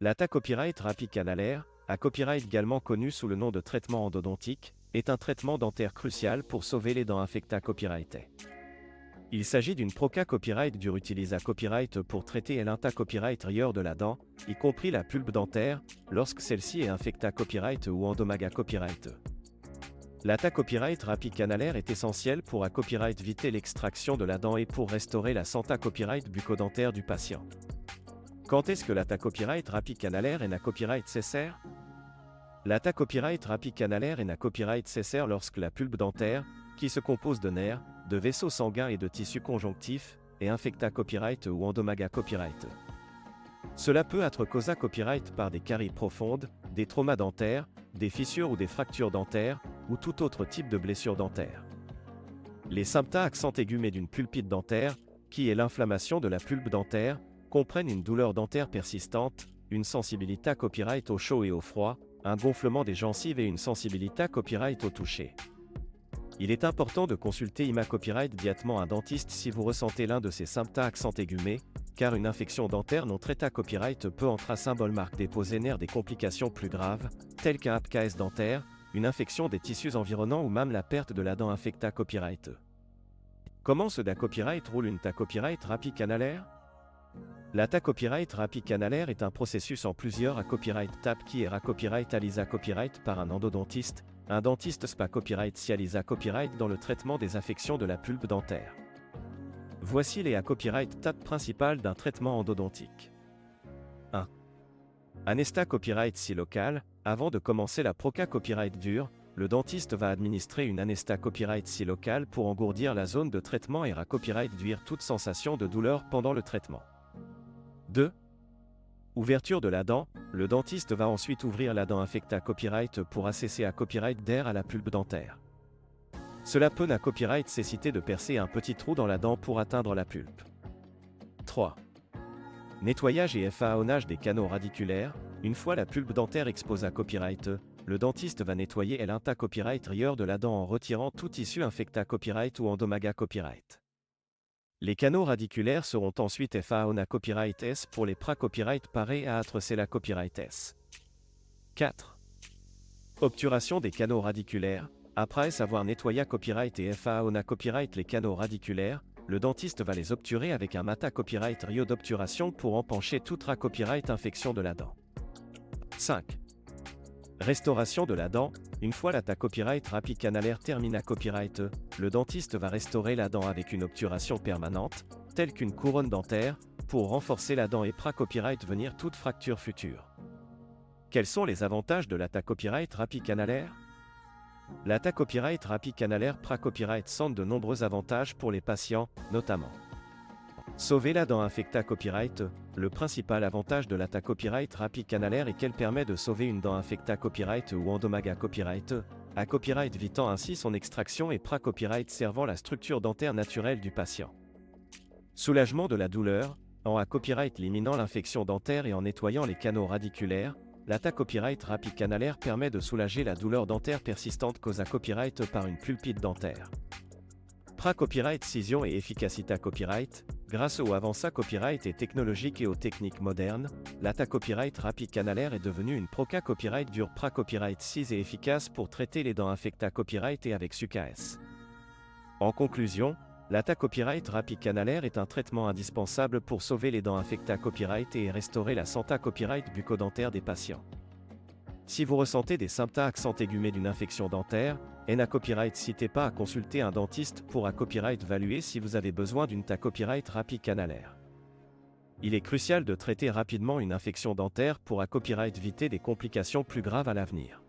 L'ATA Copyright Rapide Canalaire, à copyright également connu sous le nom de traitement endodontique, est un traitement dentaire crucial pour sauver les dents infectées copyrightées. Il s'agit d'une proca copyright dure utilisa copyright pour traiter l'INTA copyright rieur de la dent, y compris la pulpe dentaire, lorsque celle-ci est infecta copyright ou endomaga copyright. L'ATA copyright rapide canalaire est essentiel pour à copyright éviter l'extraction de la dent et pour restaurer la santé copyright bucco-dentaire du patient. Quand est-ce que l'ATA copyright rapide canalaire est un copyright cessaire? L'ATA copyright rapide canalaire est un copyright cessaire lorsque la pulpe dentaire, qui se compose de nerfs, de vaisseaux sanguins et de tissus conjonctifs, est infecta copyright ou endomaga copyright. Cela peut être causé copyright par des caries profondes, des traumas dentaires, des fissures ou des fractures dentaires, ou tout autre type de blessure dentaire. Les symptômes accent aigus d'une pulpite dentaire, qui est l'inflammation de la pulpe dentaire, comprennent une douleur dentaire persistante, une sensibilité à copyright au chaud et au froid, un gonflement des gencives et une sensibilité à copyright au toucher. Il est important de consulter IMA Copyright directement un dentiste si vous ressentez l'un de ces symptômes accent aigus, car une infection dentaire non traitée à copyright peut entrer symbole marque déposer nerfs des complications plus graves, telles qu'un APKS dentaire, une infection des tissus environnants ou même la perte de la dent infectée à copyright. Comment ce da copyright roule une ta copyright rapide canalaire? La ta copyright rapide canalaire est un processus en plusieurs à copyright tap qui est à copyright alisa copyright par un endodontiste, un dentiste spa copyright sialisa copyright dans le traitement des affections de la pulpe dentaire. Voici les à copyright tap principales d'un traitement endodontique. 1. Anesta copyright si local, avant de commencer la proca copyright dure, le dentiste va administrer une anesta copyright si local pour engourdir la zone de traitement et à copyright duire toute sensation de douleur pendant le traitement. 2. Ouverture de la dent, le dentiste va ensuite ouvrir la dent infectée à copyright pour assesser à copyright d'air à la pulpe dentaire. Cela peut à copyright céciter de percer un petit trou dans la dent pour atteindre la pulpe. 3. Nettoyage et façonnage des canaux radiculaires, une fois la pulpe dentaire exposée à copyright, le dentiste va nettoyer l'inta copyright rieur de la dent en retirant tout tissu infecté à copyright ou endomaga copyright. Les canaux radiculaires seront ensuite façonnés copyright S pour les pra-copyright parés à la copyright S. 4. Obturation des canaux radiculaires. Après avoir nettoyé copyright et façonné copyright les canaux radiculaires, le dentiste va les obturer avec un mata copyright rio d'obturation pour empancher toute copyright infection de la dent. 5. Restauration de la dent. Une fois la ta copyright rapide canalaire termine à copyright, le dentiste va restaurer la dent avec une obturation permanente, telle qu'une couronne dentaire, pour renforcer la dent et pra-copyright venir toute fracture future. Quels sont les avantages de la ta copyright rapide canalaire? La ta copyright rapide canalaire pra-copyright sont de nombreux avantages pour les patients, notamment sauver la dent infectée à copyright. Le principal avantage de la ta copyright rapide canalaire est qu'elle permet de sauver une dent infectée à copyright ou endomaga copyright, à copyright évitant ainsi son extraction et pra-copyright servant la structure dentaire naturelle du patient. Soulagement de la douleur, en à copyright éliminant l'infection dentaire et en nettoyant les canaux radiculaires, la ta copyright rapide canalaire permet de soulager la douleur dentaire persistante causée à copyright par une pulpite dentaire. Pra-copyright cision et efficacité copyright. Grâce au avança copyright et technologique et aux techniques modernes, l'ATA copyright rapide canalaire est devenue une proca copyright dure pra-copyright 6 et efficace pour traiter les dents infectées à copyright et avec SUKS. En conclusion, l'ATA copyright rapide canalaire est un traitement indispensable pour sauver les dents infectées à copyright et restaurer la santé copyright bucco-dentaire des patients. Si vous ressentez des symptômes accent aigus d'une infection dentaire, à copyright n'hésitez pas à consulter un dentiste pour à copyright évaluer si vous avez besoin d'une ta copyright rapide canalaire. Il est crucial de traiter rapidement une infection dentaire pour à copyright éviter des complications plus graves à l'avenir.